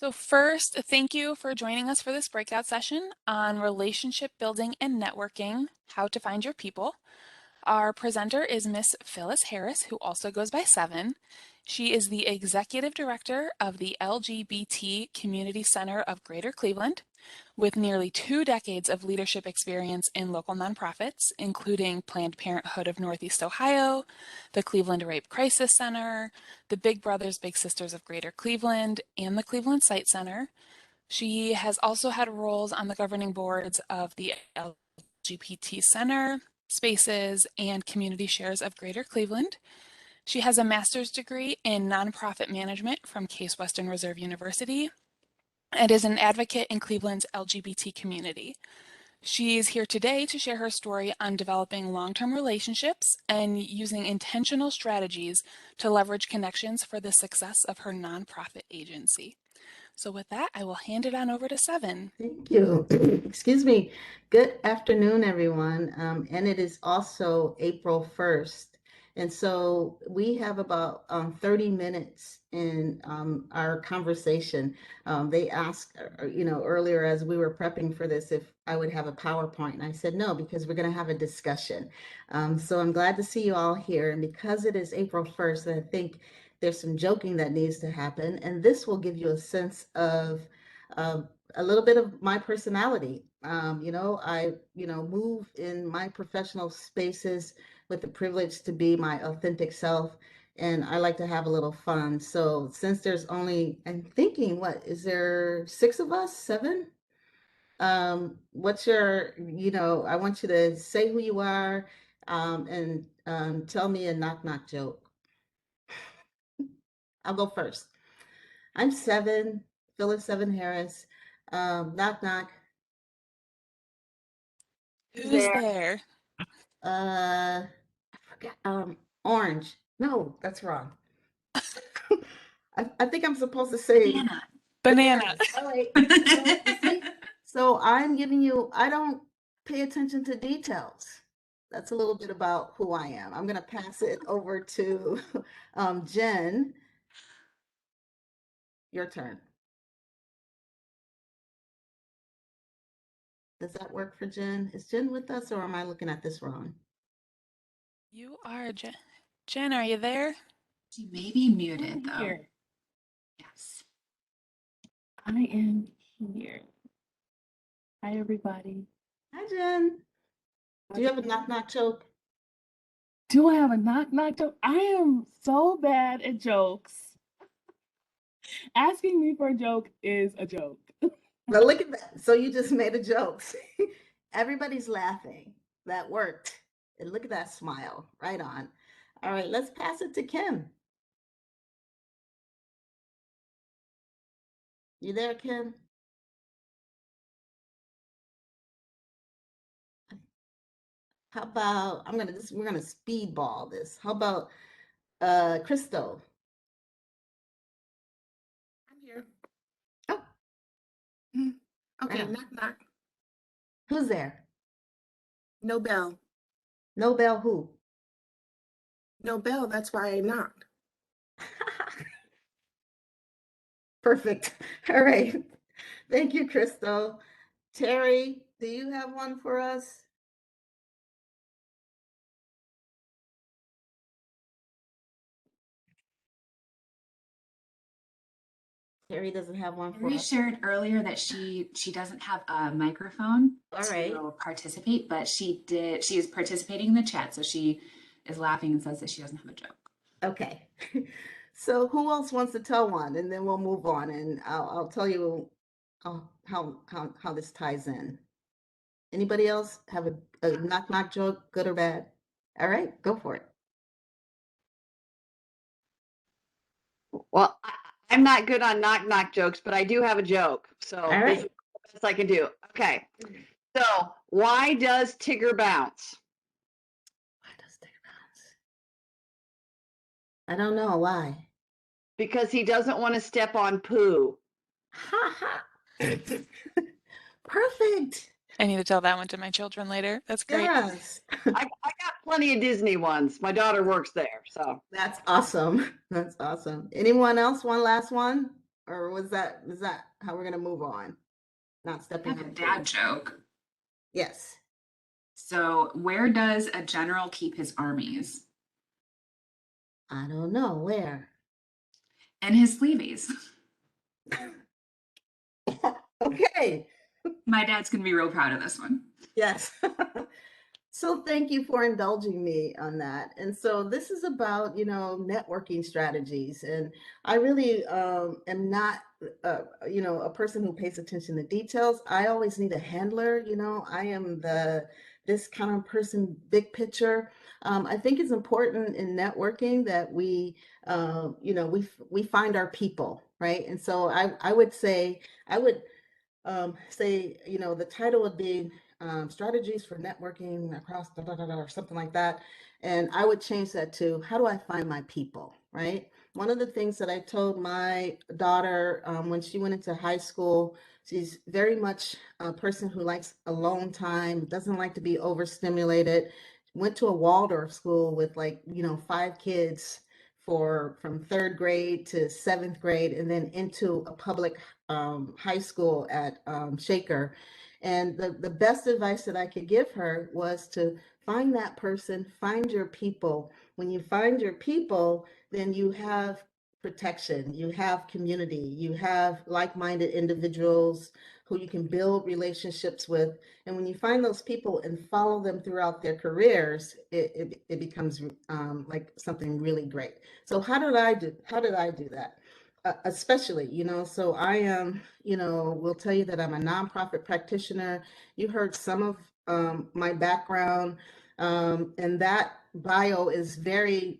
So first, thank you for joining us for this breakout session on relationship building and networking, how to find your people. Our presenter is Miss Phyllis Harris, who also goes by Seven. She is the Executive Director of the LGBT Community Center of Greater Cleveland, with nearly 2 decades of leadership experience in local nonprofits, including Planned Parenthood of Northeast Ohio, the Cleveland Rape Crisis Center, the Big Brothers Big Sisters of Greater Cleveland, and the Cleveland Site Center. She has also had roles on the governing boards of the LGBT Center, Spaces, and Community Shares of Greater Cleveland. She has a master's degree in nonprofit management from Case Western Reserve University and is an advocate in Cleveland's LGBT community. She's here today to share her story on developing long-term relationships and using intentional strategies to leverage connections for the success of her nonprofit agency. So with that, I will hand it on over to Seven. Thank you. Excuse me. Good afternoon, everyone. And it is also April 1st. And so we have about 30 minutes in our conversation. They asked, earlier as we were prepping for this, if I would have a PowerPoint. And I said, no, because we're going to have a discussion. So I'm glad to see you all here. And because it is April 1st, I think there's some joking that needs to happen. And this will give you a sense of a little bit of my personality. I move in my professional spaces with the privilege to be my authentic self, and I like to have a little fun. So since there's only, I'm thinking, what is there, 6 of us, 7? What's your, I want you to say who you are, and tell me a knock knock joke. I'll go first. I'm Seven, Phyllis Seven Harris. Knock knock. Who's there? I forgot. Orange. No, that's wrong. I think I'm supposed to say Banana. All right. So I'm giving you, I don't pay attention to details. That's a little bit about who I am. I'm going to pass it over to Jen. Your turn. Does that work for Jen? Is Jen with us, or am I looking at this wrong? You are Jen. Jen, are you there? She may be muted though. Here. Yes. I am here. Hi, everybody. Hi, Jen. Do you have a knock knock joke? Do I have a knock knock joke? I am so bad at jokes. Asking me for a joke is a joke. Now look at that. So you just made a joke. Everybody's laughing. That worked. And look at that smile. Right on. All right, let's pass it to Kim. You there, Kim? How about, we're gonna speedball this. How about Crystal? I'm here. Oh. Okay, Wow. knock knock. Who's there? No bell. No bell who? No bell, that's why I knocked. Perfect. All right. Thank you, Crystal. Terry, do you have one for us? Terry doesn't have one for Mary us. shared earlier that she doesn't have a microphone All to right. participate, but she is participating in the chat, so she is laughing and says that she doesn't have a joke. Okay. So who else wants to tell one, and then we'll move on, and I'll tell you how this ties in. Anybody else have a knock knock joke, good or bad? All right, go for it. Well, I'm not good on knock knock jokes, but I do have a joke. So All this right. is the best I can do. Okay. So why does Tigger bounce? Why does Tigger bounce? I don't know why. Because he doesn't want to step on poo. Ha ha. Perfect. I need to tell that one to my children later. That's great. Yes. I got plenty of Disney ones. My daughter works there. So That's awesome. That's awesome. Anyone else? One last one? Or is that how we're gonna move on? Not I stepping have a on dad toes. joke. Yes. So, where does a general keep his armies? I don't know where. In his sleeveys. Okay. My dad's gonna be real proud of this one. Yes. So thank you for indulging me on that. And so this is about, networking strategies. And I really am not, a person who pays attention to details. I always need a handler. I am this kind of person, big picture. I think it's important in networking that we find our people, right? And so I would say, the title would be strategies for networking across or something like that. And I would change that to how do I find my people, right? One of the things that I told my daughter when she went into high school, she's very much a person who likes alone time, doesn't like to be overstimulated, went to a Waldorf school with 5 kids from third grade to seventh grade, and then into a public high school at Shaker. And the best advice that I could give her was to find that person, find your people. When you find your people, then you have protection, you have community, you have like-minded individuals who you can build relationships with. And when you find those people and follow them throughout their careers, it becomes like something really great. So how did I do that? Especially, so I am, will tell you that I'm a nonprofit practitioner. You heard some of my background, and that bio is pretty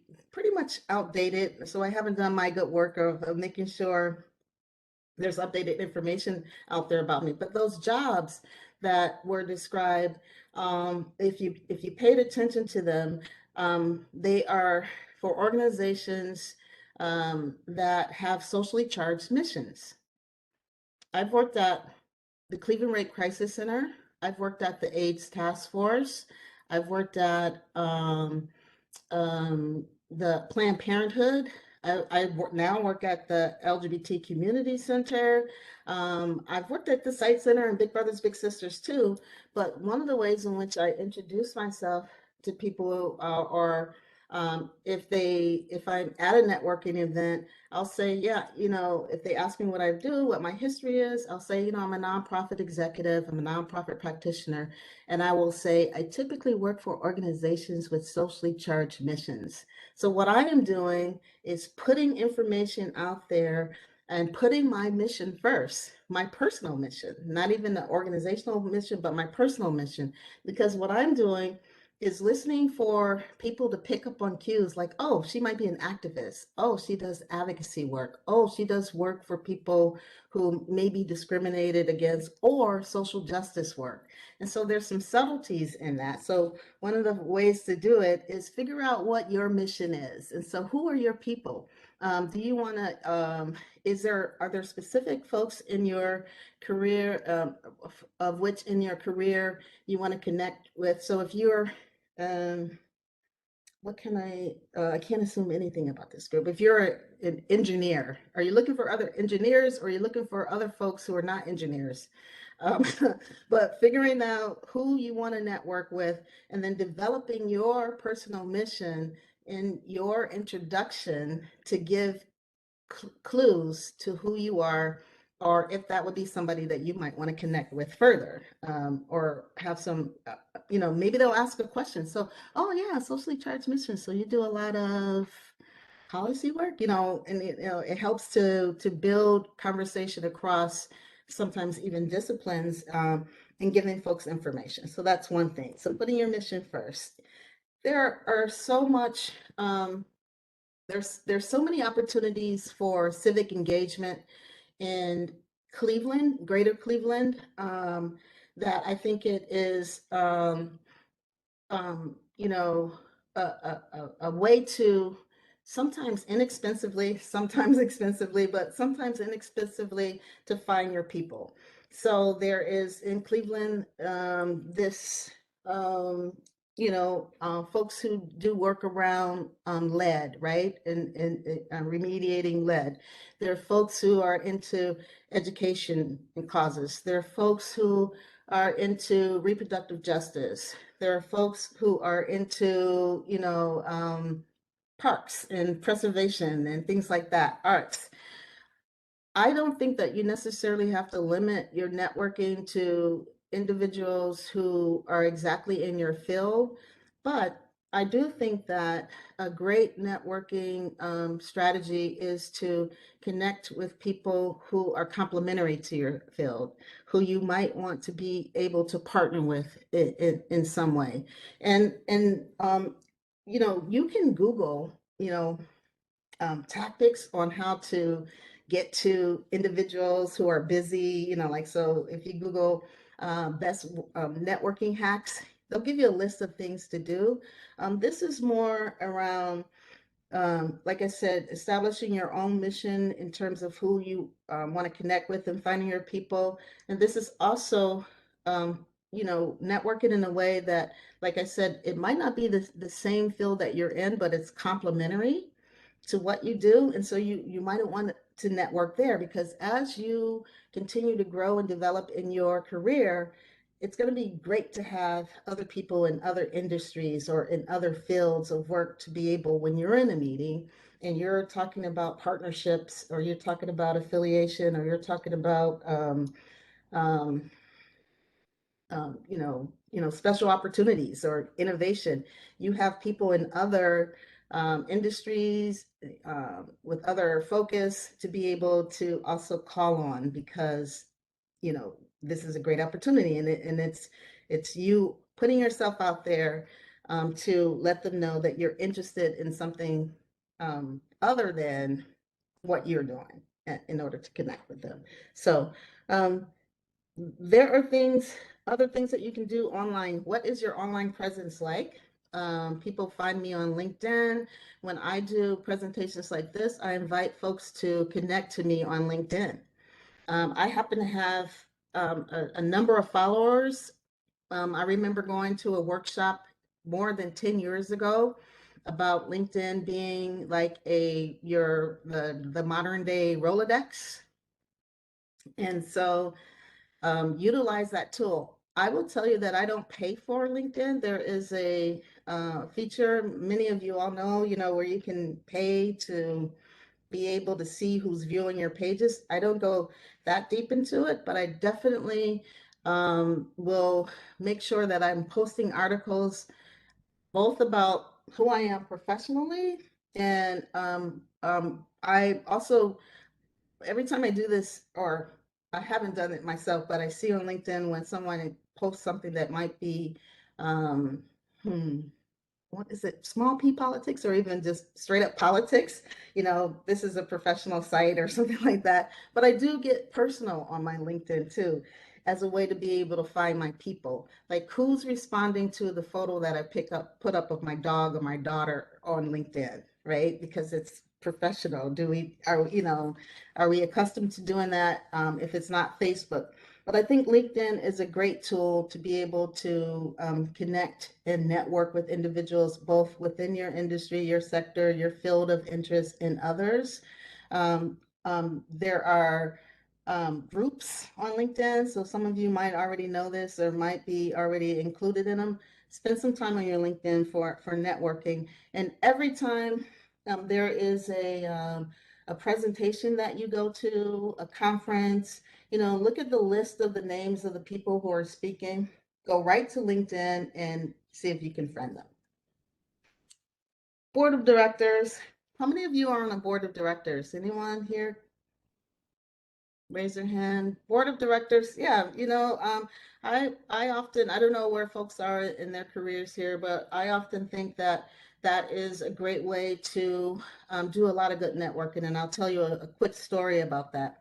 much outdated. So I haven't done my good work of making sure there's updated information out there about me. But those jobs that were described, if you paid attention to them, they are for organizations that have socially charged missions. I've worked at the Cleveland Rape Crisis Center. I've worked at the AIDS Task Force. I've worked at the Planned Parenthood. Now work at the LGBT Community Center. I've worked at the Site Center and Big Brothers Big Sisters too. But one of the ways in which I introduce myself to people, or if I'm at a networking event, I'll say, yeah, if they ask me what I do, what my history is, I'll say, I'm a nonprofit executive, I'm a nonprofit practitioner, and I will say, I typically work for organizations with socially charged missions. So what I am doing is putting information out there and putting my mission first, my personal mission, not even the organizational mission, but my personal mission. Because what I'm doing is listening for people to pick up on cues like, oh, she might be an activist. Oh, she does advocacy work. Oh, she does work for people who may be discriminated against, or social justice work. And so there's some subtleties in that. So one of the ways to do it is figure out what your mission is. And so who are your people? Do you want to, are there specific folks in your career, of which in your career you want to connect with? So if you're, what can I can't assume anything about this group. If you're an engineer, are you looking for other engineers, or are you looking for other folks who are not engineers? Um, but figuring out who you want to network with, and then developing your personal mission in your introduction to give clues to who you are, or if that would be somebody that you might want to connect with further, or have some, maybe they'll ask a question. So, oh yeah, socially charged mission. So you do a lot of policy work, and it helps to build conversation across sometimes even disciplines, and giving folks information. So that's one thing. So putting your mission first. There are so much. There's so many opportunities for civic engagement in Cleveland, Greater Cleveland, that I think it is, you know, a way to sometimes inexpensively, sometimes expensively, but sometimes inexpensively to find your people. So there is in Cleveland, this, folks who do work around lead, right? And remediating lead. There are folks who are into education and causes. There are folks who are into reproductive justice. There are folks who are into, parks and preservation and things like that, arts. I don't think that you necessarily have to limit your networking to individuals who are exactly in your field, but I do think that a great networking strategy is to connect with people who are complementary to your field, who you might want to be able to partner with in some way. And you can Google, tactics on how to get to individuals who are busy, like, so if you Google best networking hacks, they'll give you a list of things to do. This is more around, like I said, establishing your own mission in terms of who you want to connect with and finding your people. And this is also, networking in a way that, like I said, it might not be the same field that you're in, but it's complementary to what you do. And so you might want to network there, because as you continue to grow and develop in your career, it's going to be great to have other people in other industries or in other fields of work to be able, when you're in a meeting and you're talking about partnerships, or you're talking about affiliation, or you're talking about um, special opportunities or innovation. You have people in other industries with other focus to be able to also call on, because this is a great opportunity, and it's you putting yourself out there to let them know that you're interested in something other than what you're doing in order to connect with them. So there are other things that you can do online. What is your online presence like? People find me on LinkedIn. When I do presentations like this, I invite folks to connect to me on LinkedIn. I happen to have a number of followers. I remember going to a workshop more than 10 years ago about LinkedIn being like the modern day Rolodex. And so utilize that tool. I will tell you that I don't pay for LinkedIn. There is a feature, many of you all know, where you can pay to be able to see who's viewing your pages. I don't go that deep into it, but I definitely will make sure that I'm posting articles both about who I am professionally, and I also, every time I do this, or I haven't done it myself, but I see on LinkedIn when someone posts something that might be, um, hmm, what is it, small p politics, or even just straight up politics, this is a professional site or something like that. But I do get personal on my LinkedIn too, as a way to be able to find my people, like who's responding to the photo that I put up of my dog or my daughter on LinkedIn, right? Because it's professional. Are we accustomed to doing that if it's not Facebook? But I think LinkedIn is a great tool to be able to connect and network with individuals, both within your industry, your sector, your field of interest, and others. There are groups on LinkedIn, so some of you might already know this or might be already included in them. Spend some time on your LinkedIn for networking. And every time there is a presentation that you go to, a conference, look at the list of the names of the people who are speaking. Go right to LinkedIn and see if you can friend them. Board of directors. How many of you are on a board of directors? Anyone here? Raise your hand. Board of directors. Yeah, I often, I don't know where folks are in their careers here, but I often think that that is a great way to do a lot of good networking. And I'll tell you a quick story about that.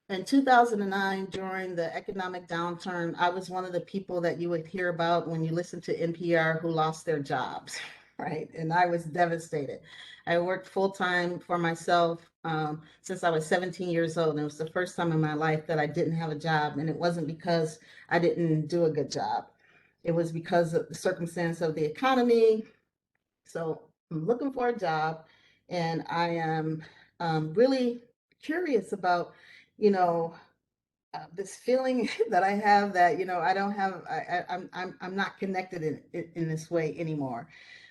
In 2009, during the economic downturn, I was one of the people that you would hear about when you listen to NPR who lost their jobs, right? And I was devastated. I worked full time for myself since I was 17 years old. And it was the first time in my life that I didn't have a job. And it wasn't because I didn't do a good job. It was because of the circumstance of the economy. So I'm looking for a job, and I am really curious about, you know, this feeling that I have that, I don't have, I'm not connected in this way anymore.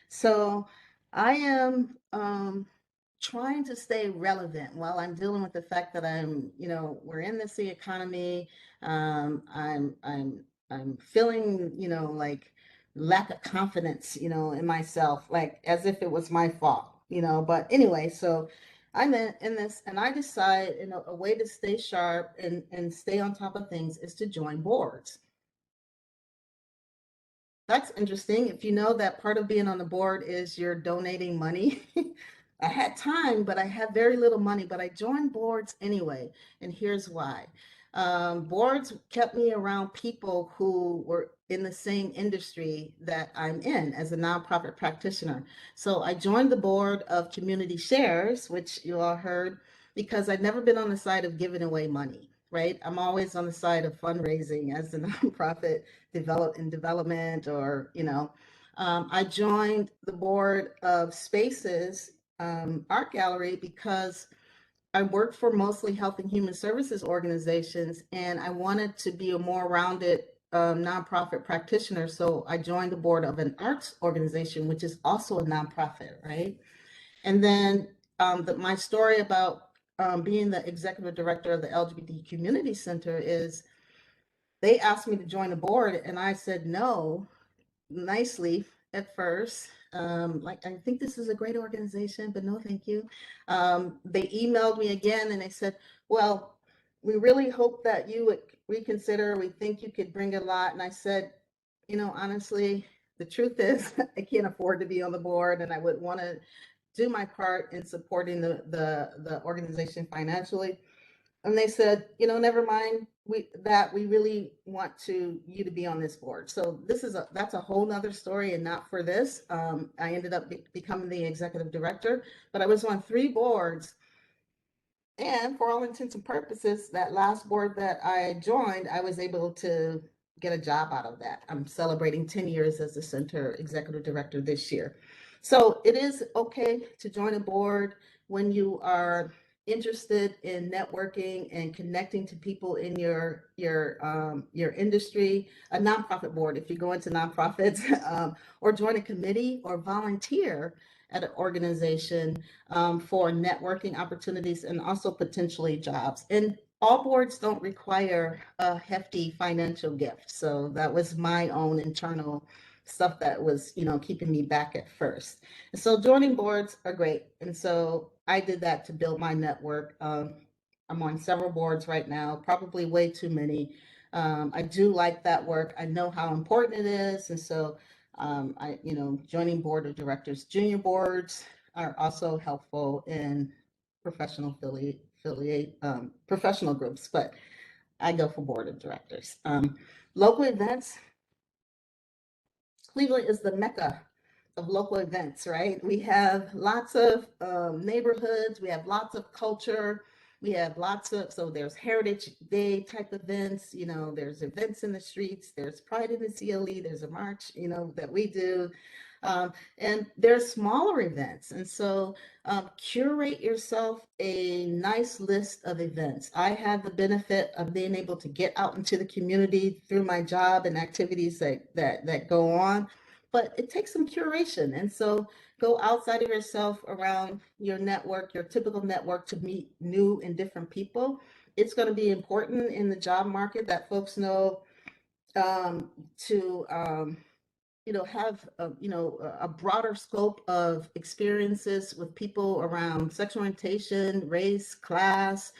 So I am trying to stay relevant while I'm dealing with the fact that we're in this economy. I'm feeling, like lack of confidence, in myself, like as if it was my fault, but anyway, so I'm in this, and I decide, a way to stay sharp and stay on top of things is to join boards. That's interesting. If you know that part of being on the board is you're donating money. I had time, but I had very little money, but I joined boards anyway. And here's why. Boards kept me around people who were in the same industry that I'm in as a nonprofit practitioner. So I joined the board of Community Shares, which you all heard, because I'd never been on the side of giving away money, right? I'm always on the side of fundraising as a nonprofit development, or I joined the board of Spaces Art Gallery because I worked for mostly health and human services organizations, and I wanted to be a more rounded nonprofit practitioner. So I joined the board of an arts organization, which is also a nonprofit, right? And then my story about being the executive director of the LGBT Community Center is they asked me to join the board, and I said no, nicely at first. Like, I think this is a great organization, but no, thank you. They emailed me again and they said, well, we really hope that you would reconsider. We think you could bring a lot. And I said, honestly, the truth is I can't afford to be on the board, and I would want to do my part in supporting the organization financially. And they said, never mind, we really want you to be on this board. So that's a whole nother story, and not for this. I ended up becoming the executive director, but I was on 3 boards. And for all intents and purposes, that last board that I joined, I was able to get a job out of that. I'm celebrating 10 years as the center executive director this year. So it is okay to join a board when you are interested in networking and connecting to people in your industry. A nonprofit board, if you go into nonprofits, or join a committee or volunteer at an organization for networking opportunities and also potentially jobs. And all boards don't require a hefty financial gift. So that was my own internal stuff that was, keeping me back at first. And so joining boards are great. And so I did that to build my network. I'm on several boards right now, probably way too many. I do like that work. I know how important it is. And so joining board of directors, junior boards are also helpful in professional professional groups, but I go for board of directors. Local events, Cleveland is the mecca of local events, right? We have lots of neighborhoods, we have lots of culture, we have so there's Heritage Day type events, there's events in the streets, there's Pride in the CLE, there's a march, that we do. And there's smaller events. And so curate yourself a nice list of events. I have the benefit of being able to get out into the community through my job and activities that go on, but it takes some curation. And so go outside of yourself around your network, your typical network, to meet new and different people. It's going to be important in the job market that folks know to have a broader scope of experiences with people around sexual orientation, race, class.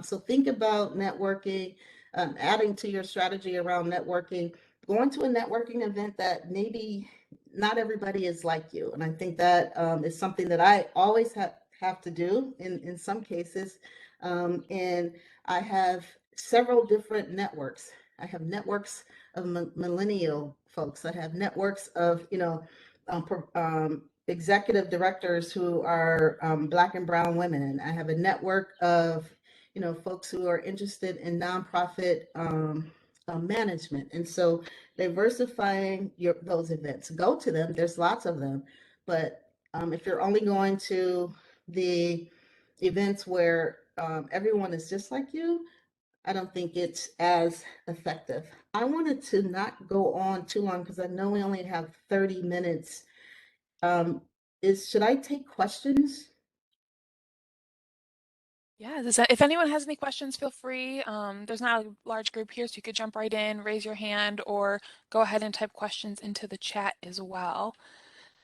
So think about networking, adding to your strategy around networking, going to a networking event that maybe not everybody is like you. And I think that is something that I always have to do in some cases. And I have several different networks. I have networks of millennial folks. I have networks of, executive directors who are Black and brown women. I have a network of, folks who are interested in nonprofit management. And so diversifying those events, go to them. There's lots of them, but if you're only going to the events where everyone is just like you, I don't think it's as effective. I wanted to not go on too long because I know we only have 30 minutes. Um, should I take questions? Yeah, if anyone has any questions, feel free. There's not a large group here, so you could jump right in, raise your hand, or go ahead and type questions into the chat as well.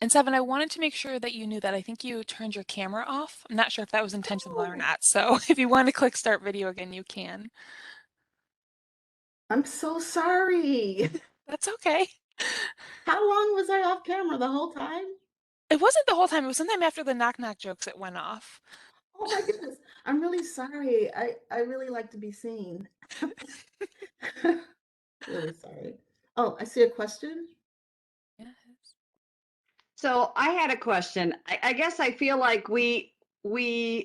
And Seven, I wanted to make sure that you knew that I think you turned your camera off. I'm not sure if that was intentional or Oh, not. So if you want to click start video again, you can. I'm so sorry. That's okay. How long was I off camera? The whole time? It wasn't the whole time. It was sometime after the knock knock jokes it went off. Oh my goodness. I'm really sorry. I really like to be seen. Really sorry. Oh, I see a question. Yes. So I had a question. I guess I feel like we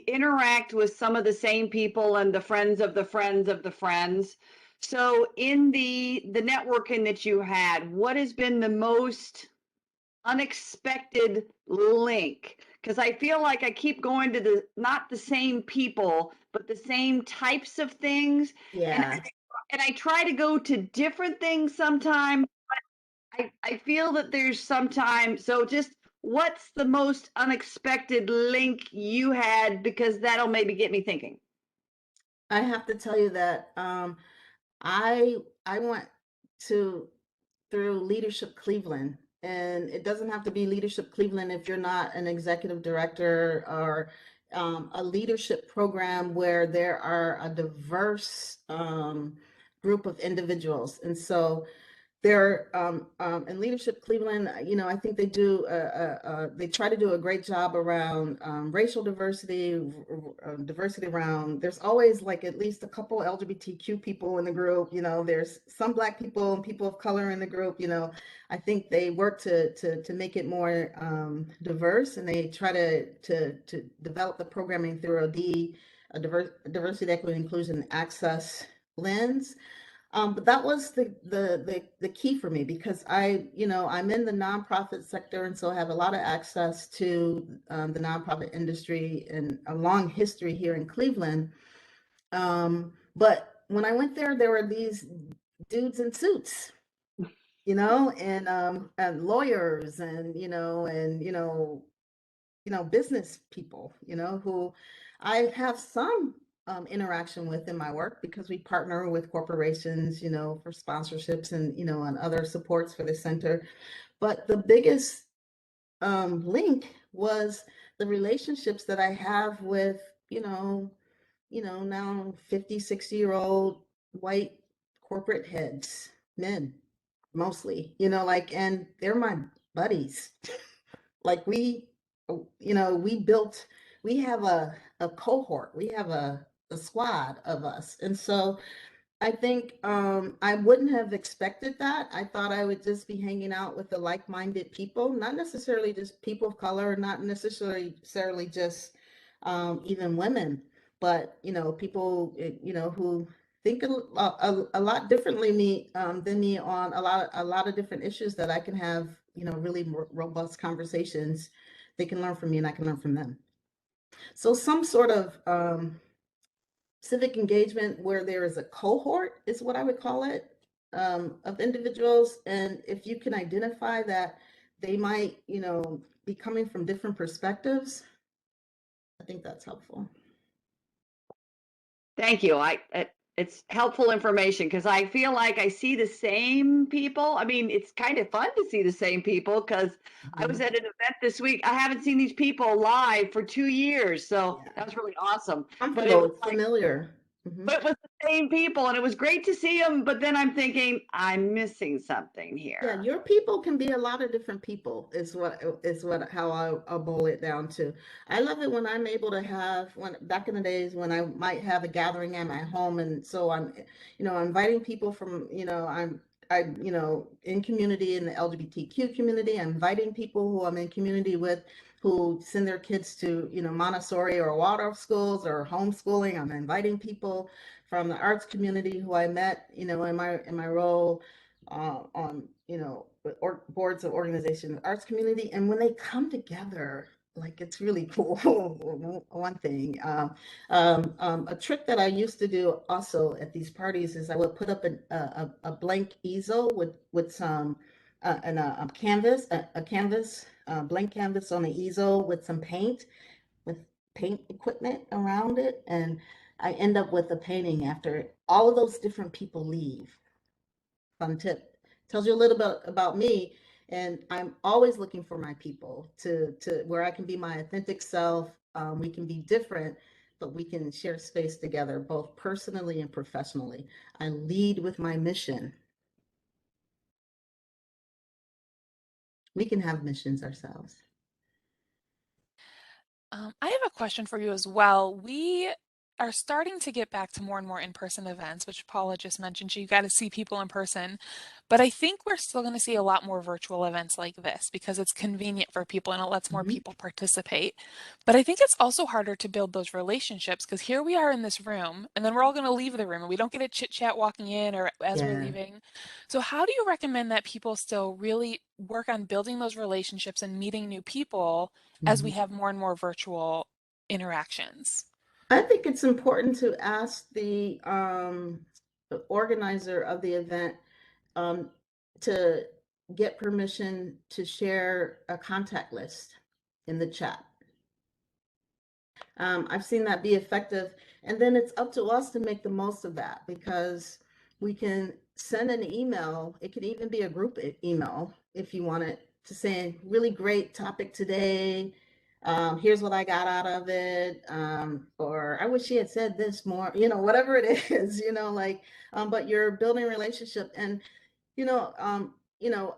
interact with some of the same people and the friends of the friends of the friends. So in the networking that you had, what has been the most unexpected link? Because I feel like I keep going to the not the same people, but the same types of things. And Yeah, and I try to go to different things sometimes. I feel that there's sometimes, so just what's the most unexpected link you had? Because that'll maybe get me thinking. I have to tell you that I went to through Leadership Cleveland, and it doesn't have to be Leadership Cleveland if you're not an executive director or a leadership program where there are a diverse group of individuals. And so they're in Leadership Cleveland, I think they do they try to do a great job around racial diversity, diversity around. There's always like at least a couple LGBTQ people in the group. There's some Black people and people of color in the group. I think they work to make it more diverse, and they try to develop the programming through a diversity, equity, inclusion, access lens. But that was the key for me because I'm in the nonprofit sector, and so I have a lot of access to the nonprofit industry and a long history here in Cleveland. But when I went there, there were these dudes in suits, and lawyers, and business people, who I have some interaction with in my work because we partner with corporations, for sponsorships and other supports for the center. But the biggest link was the relationships that I have with, now 50, 60-year-old white corporate heads, men mostly, and they're my buddies. Like we have a cohort, we have a squad of us. And so I think I wouldn't have expected that. I thought I would just be hanging out with the like-minded people, not necessarily just people of color, not necessarily just even women, but people who think a lot differently than me on a lot of different issues that I can have really robust conversations. They can learn from me, and I can learn from them. So some sort of civic engagement where there is a cohort is what I would call it, of individuals. And if you can identify that they might, be coming from different perspectives, I think that's helpful. Thank you. It's helpful information because I feel like I see the same people. I mean, it's kind of fun to see the same people because I was Mhm. at an event this week. I haven't seen these people live for 2 years, so Yeah. that was really awesome. But it Comfortable, was it's like, familiar. Mhm. but it was the same people, and it was great to see them. But then I'm thinking, I'm missing something Yeah, here. your people can be a lot of different people is what how I'll boil it down to. I love it when I'm able to have when back in the days when I might have a gathering at my home, and so I'm inviting people from, I'm in community in the LGBTQ community, I'm inviting people who I'm in community with who send their kids to, Montessori or Waldorf schools or homeschooling. I'm inviting people from the arts community who I met, in my role on, boards of organization, arts community. And when they come together, like, it's really cool. One thing, a trick that I used to do also at these parties is I would put up a blank easel with some and a canvas, blank canvas on the easel with some paint, with paint equipment around it, and I end up with a painting after all of those different people leave. Fun tip. Tells you a little bit about me, and I'm always looking for my people to where I can be my authentic self. We can be different, but we can share space together, both personally and professionally. I lead with my mission. We can have missions ourselves. I have a question for you as well. We are starting to get back to more and more in-person events, which Paula just mentioned. You got to see people in person. But I think we're still going to see a lot more virtual events like this because it's convenient for people and it lets more Mhm. people participate. But I think it's also harder to build those relationships because here we are in this room and then we're all going to leave the room and we don't get a chit chat walking in or as we're Yeah. leaving. So how do you recommend that people still really work on building those relationships and meeting new people as we Mhm. have more and more virtual interactions? I think it's important to ask the organizer of the event um, to get permission to share a contact list in the chat. I've seen that be effective. And then it's up to us to make the most of that because we can send an email. It can even be a group email if you want it to say, really great topic today. Here's what I got out of it. Or I wish she had said this more, whatever it is, but you're building a relationship. And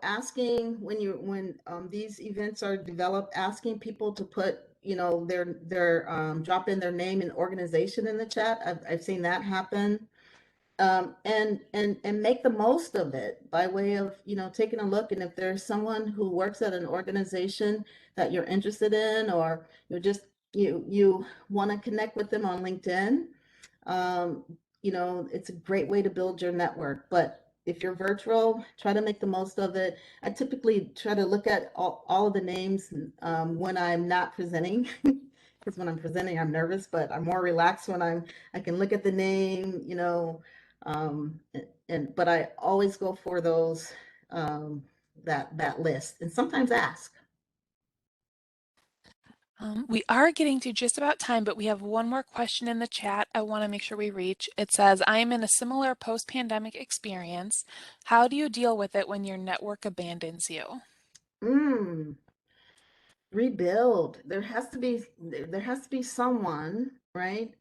asking when these events are developed, asking people to put, their drop in their name and organization in the chat. I've seen that happen. And make the most of it by way of, taking a look. And if there's someone who works at an organization that you're interested in, or you want to connect with them on LinkedIn, um, it's a great way to build your network. But if you're virtual, try to make the most of it. I typically try to look at all of the names when I'm not presenting, because when I'm presenting, I'm nervous, but I'm more relaxed when I can look at the name, um, but I always go for those that list, and sometimes ask. We are getting to just about time, but we have one more question in the chat I want to make sure we reach. It says, I am in a similar post-pandemic experience. How do you deal with it when your network abandons you? Mm, rebuild. There has to be someone, right?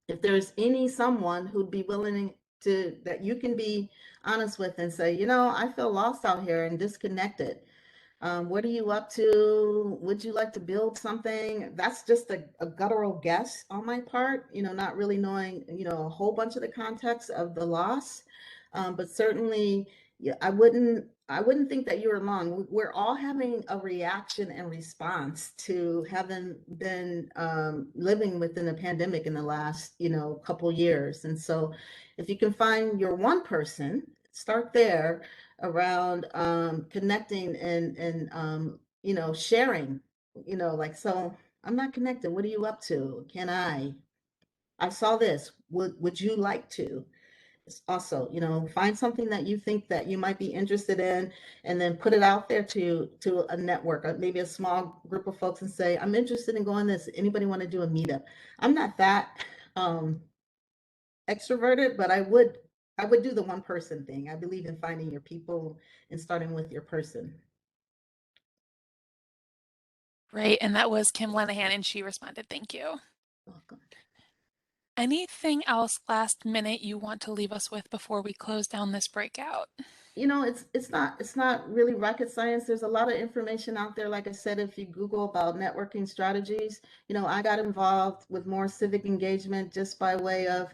If there's someone who'd be willing to, that you can be honest with and say, I feel lost out here and disconnected. What are you up to? Would you like to build something? That's just a guttural guess on my part, not really knowing, a whole bunch of the context of the loss. But certainly, yeah, I wouldn't think that you're alone. We're all having a reaction and response to having been living within a pandemic in the last, couple years. And so if you can find your one person, start there around connecting and sharing, like, so I'm not connected. What are you up to? I saw this. Would you like to? Also, find something that you think that you might be interested in, and then put it out there to a network, maybe a small group of folks, and say, I'm interested in going this. Anybody want to do a meetup? I'm not that um, extroverted, but I would do the one person thing. I believe in finding your people and starting with your person. Right, and that was Kim Lenahan, and she responded, thank you. Welcome. Anything else last minute you want to leave us with before we close down this breakout? It's not really rocket science. There's a lot of information out there. Like I said, if you Google about networking strategies, I got involved with more civic engagement just by way of,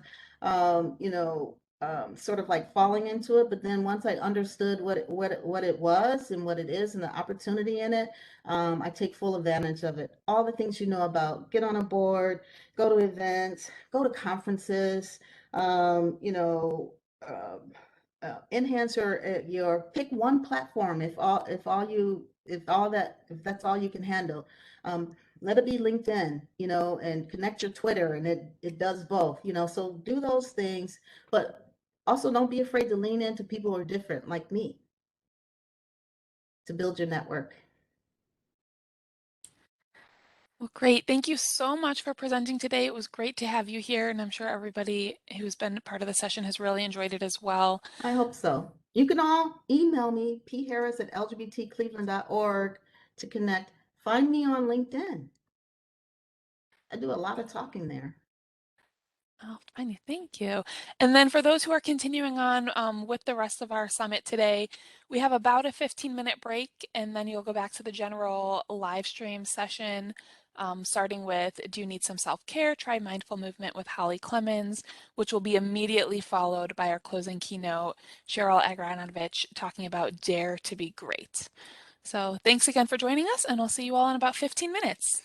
sort of like falling into it, but then once I understood what it was and what it is and the opportunity in it, I take full advantage of it. All the things you know about, get on a board, go to events, go to conferences, you know, enhance your pick one platform if that's all you can handle. Let it be LinkedIn, you know, and connect your Twitter, and it does both, you know. So do those things, but also don't be afraid to lean into people who are different like me to build your network. Well, great. Thank you so much for presenting today. It was great to have you here, and I'm sure everybody who's been part of the session has really enjoyed it as well. I hope so. You can all email me, pharris@lgbtcleveland.org, to connect. Find me on LinkedIn. I do a lot of talking there. Oh, fine. Thank you. And then for those who are continuing on with the rest of our summit today, we have about a 15-minute break, and then you'll go back to the general live stream session, starting with Do You Need Some Self-Care? Try Mindful Movement with Holly Clemens, which will be immediately followed by our closing keynote, Cheryl Agranovich, talking about Dare to be Great. So thanks again for joining us, and I'll see you all in about 15 minutes.